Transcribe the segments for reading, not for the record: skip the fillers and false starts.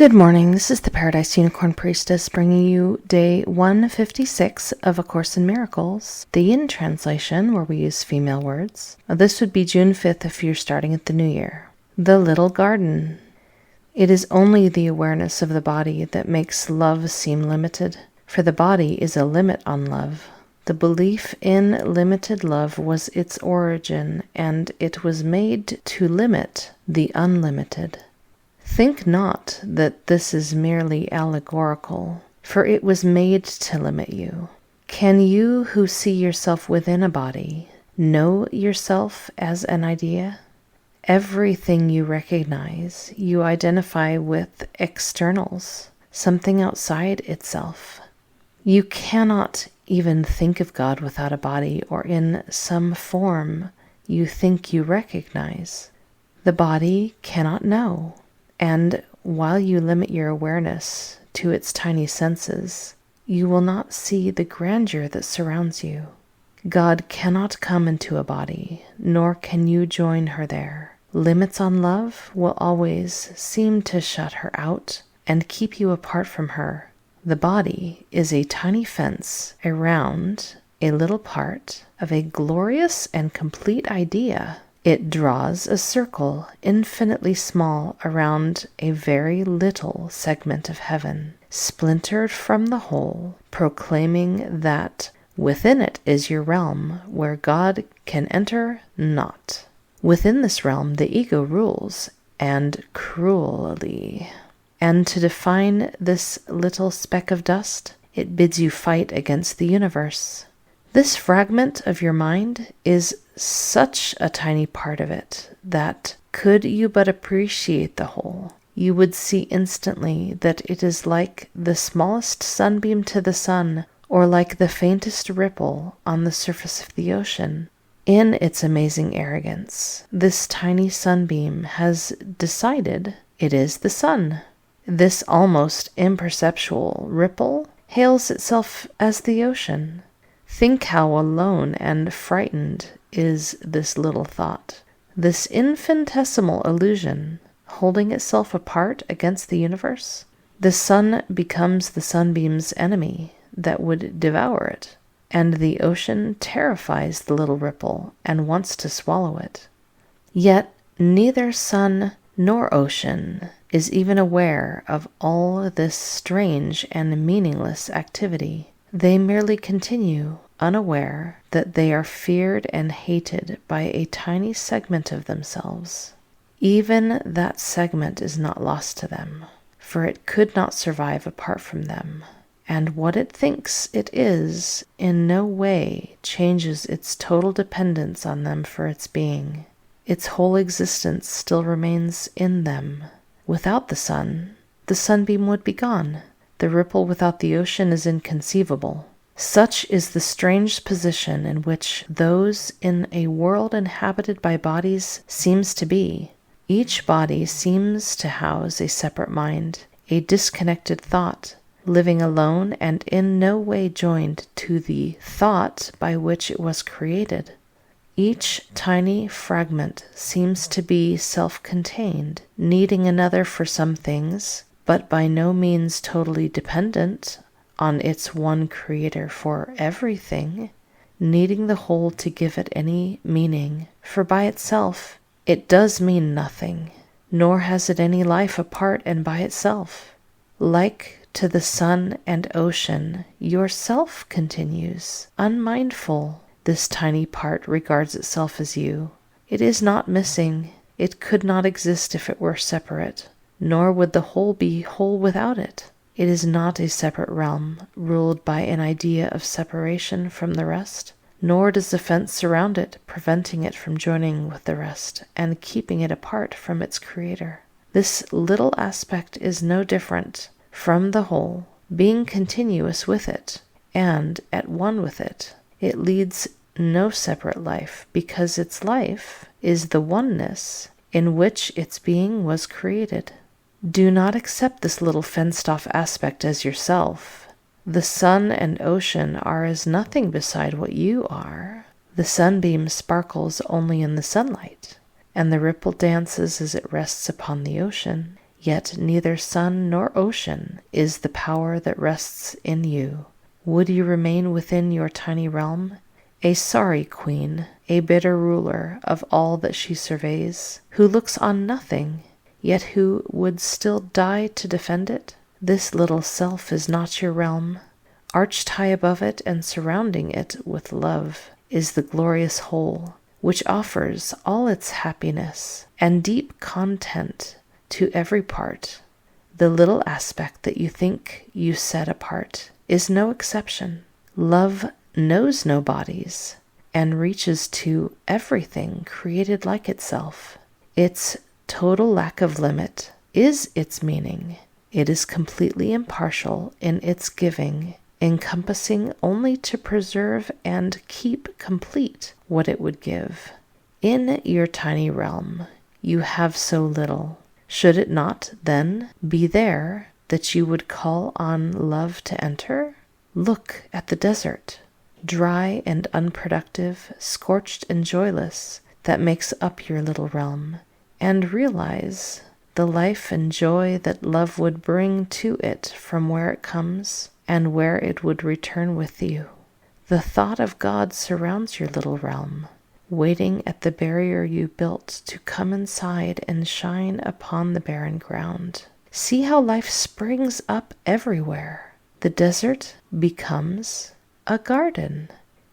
Good morning, this is the Paradise Unicorn Priestess bringing you day 156 of A Course in Miracles, the Yin translation where we use female words. This would be June 5th if you're starting at the new year. The Little Garden. It is only the awareness of the body that makes love seem limited, for the body is a limit on love. The belief in limited love was its origin, and it was made to limit the unlimited. Think not that this is merely allegorical, for it was made to limit you. Can you who see yourself within a body know yourself as an idea? Everything you recognize, you identify with externals, something outside itself. You cannot even think of God without a body or in some form you think you recognize. The body cannot know. And while you limit your awareness to its tiny senses, you will not see the grandeur that surrounds you. God cannot come into a body, nor can you join her there. Limits on love will always seem to shut her out and keep you apart from her. The body is a tiny fence around a little part of a glorious and complete idea. It draws a circle infinitely small around a very little segment of heaven, splintered from the whole, proclaiming that within it is your realm where God can enter not. Within this realm the ego rules, and cruelly. And to define this little speck of dust, it bids you fight against the universe. This fragment of your mind is such a tiny part of it that, could you but appreciate the whole, you would see instantly that it is like the smallest sunbeam to the sun, or like the faintest ripple on the surface of the ocean. In its amazing arrogance, this tiny sunbeam has decided it is the sun. This almost imperceptual ripple hails itself as the ocean. Think how alone and frightened is this little thought, this infinitesimal illusion, holding itself apart against the universe. The sun becomes the sunbeam's enemy that would devour it, and the ocean terrifies the little ripple and wants to swallow it. Yet neither sun nor ocean is even aware of all this strange and meaningless activity. They merely continue, unaware that they are feared and hated by a tiny segment of themselves. Even that segment is not lost to them, for it could not survive apart from them, and what it thinks it is in no way changes its total dependence on them for its being. Its whole existence still remains in them. Without the sunbeam would be gone. The ripple without the ocean is inconceivable. Such is the strange position in which those in a world inhabited by bodies seems to be. Each body seems to house a separate mind, a disconnected thought, living alone and in no way joined to the thought by which it was created. Each tiny fragment seems to be self-contained, needing another for some things, but by no means totally dependent on its one creator for everything, needing the whole to give it any meaning, for by itself it does mean nothing, nor has it any life apart and by itself. Like to the sun and ocean, yourself continues, unmindful. This tiny part regards itself as you. It is not missing. It could not exist if it were separate. Nor would the whole be whole without it. It is not a separate realm, ruled by an idea of separation from the rest, nor does the fence surround it, preventing it from joining with the rest, and keeping it apart from its creator. This little aspect is no different from the whole, being continuous with it, and at one with it. It leads no separate life, because its life is the oneness in which its being was created. Do not accept this little fenced-off aspect as yourself. The sun and ocean are as nothing beside what you are. The sunbeam sparkles only in the sunlight, and the ripple dances as it rests upon the ocean. yet neither sun nor ocean is the power that rests in you. Would you remain within your tiny realm, a sorry queen, a bitter ruler of all that she surveys, who looks on nothing, yet who would still die to defend it? This little self is not your realm. Arched high above it and surrounding it with love is the glorious whole, which offers all its happiness and deep content to every part. The little aspect that you think you set apart is no exception. Love knows no bodies and reaches to everything created like itself. Its total lack of limit is its meaning. It is completely impartial in its giving, encompassing only to preserve and keep complete what it would give. In your tiny realm, you have so little. Should it not, then, be there that you would call on love to enter? Look at the desert, dry and unproductive, scorched and joyless, that makes up your little realm, and realize the life and joy that love would bring to it from where it comes and where it would return with you. The thought of God surrounds your little realm, waiting at the barrier you built to come inside and shine upon the barren ground. See how life springs up everywhere. The desert becomes a garden,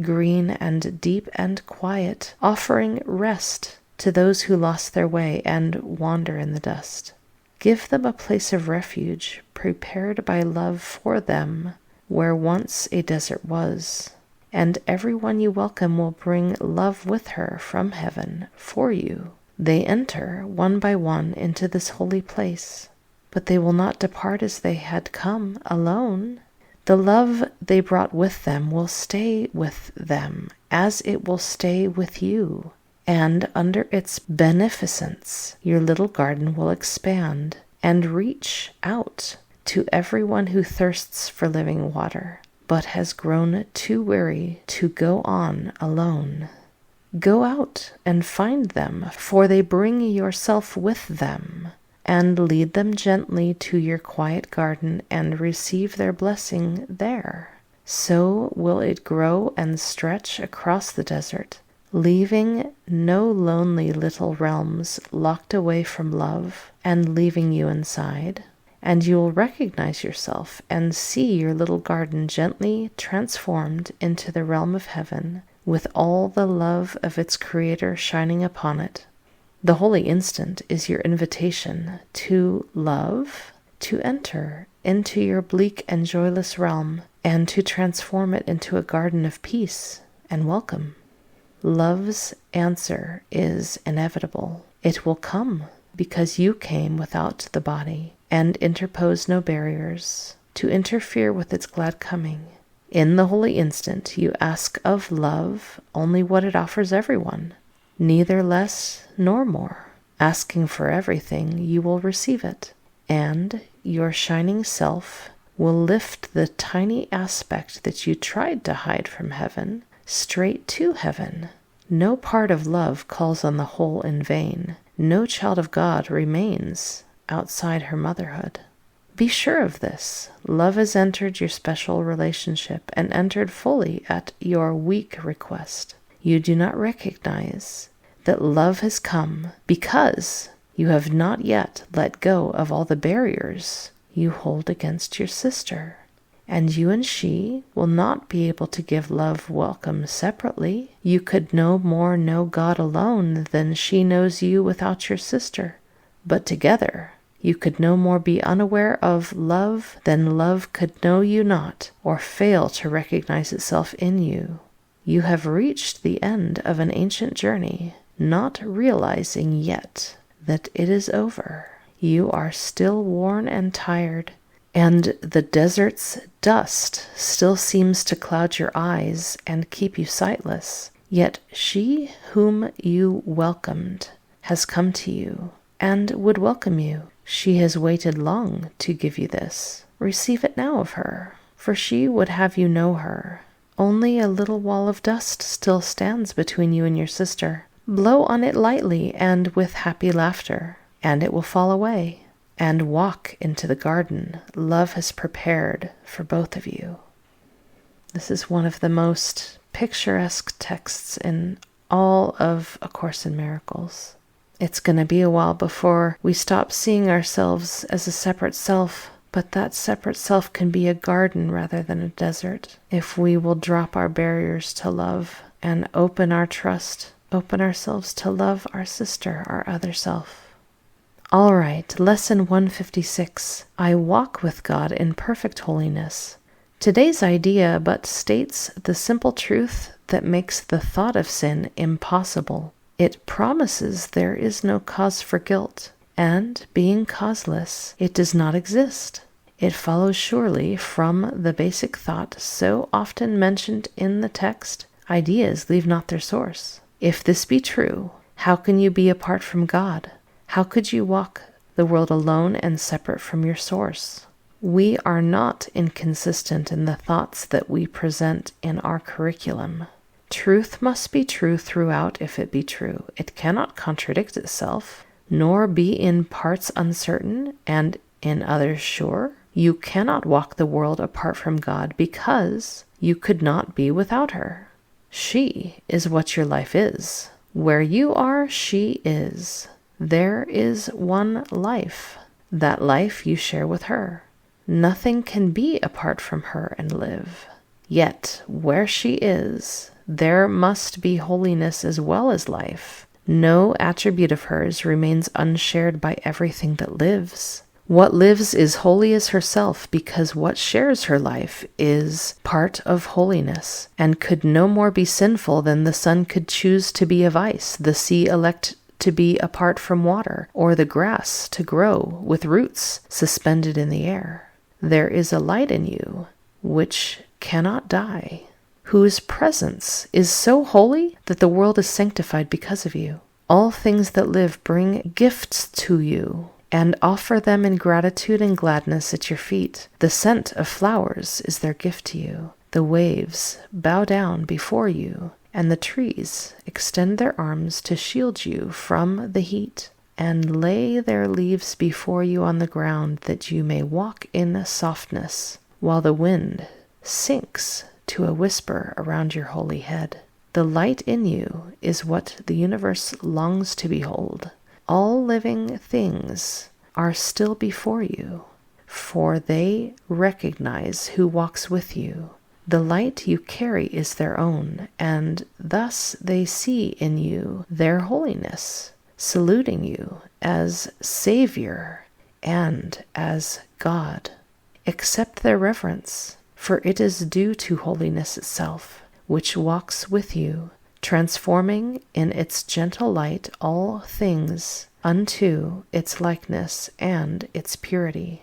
green and deep and quiet, offering rest to those who lost their way and wander in the dust. Give them a place of refuge prepared by love for them where once a desert was, and everyone you welcome will bring love with her from heaven for you. They enter one by one into this holy place, but they will not depart as they had come, alone. The love they brought with them will stay with them, as it will stay with you. And under its beneficence, your little garden will expand and reach out to everyone who thirsts for living water, but has grown too weary to go on alone. Go out and find them, for they bring yourself with them, and lead them gently to your quiet garden and receive their blessing there. So will it grow and stretch across the desert, leaving no lonely little realms locked away from love and leaving you inside. And you will recognize yourself and see your little garden gently transformed into the realm of heaven, with all the love of its creator shining upon it. The holy instant is your invitation to love, to enter into your bleak and joyless realm, and to transform it into a garden of peace and welcome. Love's answer is inevitable. It will come because you came without the body and interposed no barriers to interfere with its glad coming. In the holy instant, you ask of love only what it offers everyone, neither less nor more. Asking for everything, you will receive it, and your shining self will lift the tiny aspect that you tried to hide from heaven straight to heaven. No part of love calls on the whole in vain. No child of God remains outside her motherhood. Be sure of this. Love has entered your special relationship and entered fully at your weak request. You do not recognize that love has come because you have not yet let go of all the barriers you hold against your sister. And you and she will not be able to give love welcome separately. You could no more know God alone than she knows you without your sister. But together, you could no more be unaware of love than love could know you not, or fail to recognize itself in you. You have reached the end of an ancient journey, not realizing yet that it is over. You are still worn and tired, and the desert's dust still seems to cloud your eyes and keep you sightless. Yet she whom you welcomed has come to you and would welcome you. She has waited long to give you this. Receive it now of her, for she would have you know her. Only a little wall of dust still stands between you and your sister. Blow on it lightly and with happy laughter, and it will fall away, and walk into the garden love has prepared for both of you. This is one of the most picturesque texts in all of A Course in Miracles. It's going to be a while before we stop seeing ourselves as a separate self, but that separate self can be a garden rather than a desert if we will drop our barriers to love and open our trust, open ourselves to love our sister, our other self. All right, lesson 156. I walk with God in perfect holiness. Today's idea but states the simple truth that makes the thought of sin impossible. It promises there is no cause for guilt, and being causeless, it does not exist. It follows surely from the basic thought so often mentioned in the text, ideas leave not their source. If this be true, how can you be apart from God? How could you walk the world alone and separate from your source? We are not inconsistent in the thoughts that we present in our curriculum. Truth must be true throughout if it be true. It cannot contradict itself, nor be in parts uncertain and in others sure. You cannot walk the world apart from God because you could not be without her. She is what your life is. Where you are, she is. There is one life. That life you share with her. Nothing can be apart from her and live. Yet, where she is, there must be holiness as well as life. No attribute of hers remains unshared by everything that lives. What lives is holy as herself because what shares her life is part of holiness and could no more be sinful than the sun could choose to be of ice, the sea elect to be apart from water, or the grass to grow with roots suspended in the air. There is a light in you which cannot die, whose presence is so holy that the world is sanctified because of you. All things that live bring gifts to you and offer them in gratitude and gladness at your feet. The scent of flowers is their gift to you. The waves bow down before you, and the trees extend their arms to shield you from the heat, and lay their leaves before you on the ground that you may walk in softness, while the wind sinks to a whisper around your holy head. The light in you is what the universe longs to behold. All living things are still before you, for they recognize who walks with you. The light you carry is their own, and thus they see in you their holiness, saluting you as Savior and as God. Accept their reverence, for it is due to holiness itself, which walks with you, transforming in its gentle light all things unto its likeness and its purity.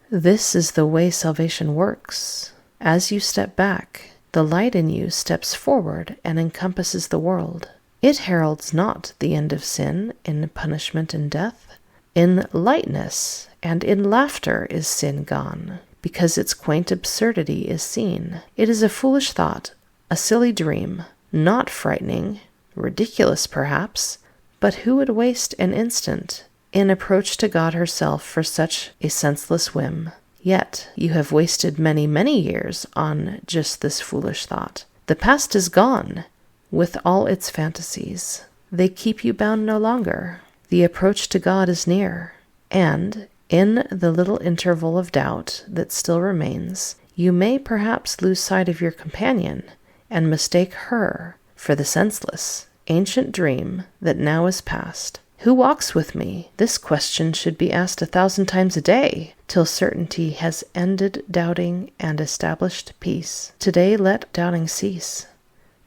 This is the way salvation works. As you step back, the light in you steps forward and encompasses the world. It heralds not the end of sin in punishment and death. In lightness and in laughter is sin gone, because its quaint absurdity is seen. It is a foolish thought, a silly dream, not frightening, ridiculous perhaps, but who would waste an instant in approach to God herself for such a senseless whim? Yet you have wasted many, many years on just this foolish thought. The past is gone, with all its fantasies. They keep you bound no longer. The approach to God is near, and in the little interval of doubt that still remains, you may perhaps lose sight of your companion and mistake her for the senseless, ancient dream that now is past. Who walks with me? This question should be asked 1,000 times a day, till certainty has ended doubting and established peace. Today let doubting cease.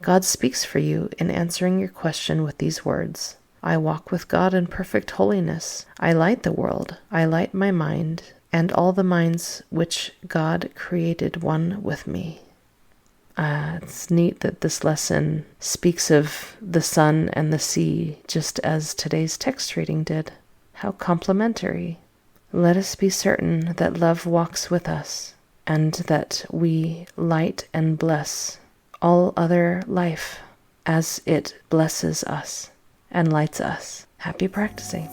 God speaks for you in answering your question with these words. I walk with God in perfect holiness. I light the world. I light my mind, and all the minds which God created one with me. It's neat that this lesson speaks of the sun and the sea, just as today's text reading did. How complementary. Let us be certain that love walks with us, and that we light and bless all other life as it blesses us and lights us. Happy practicing.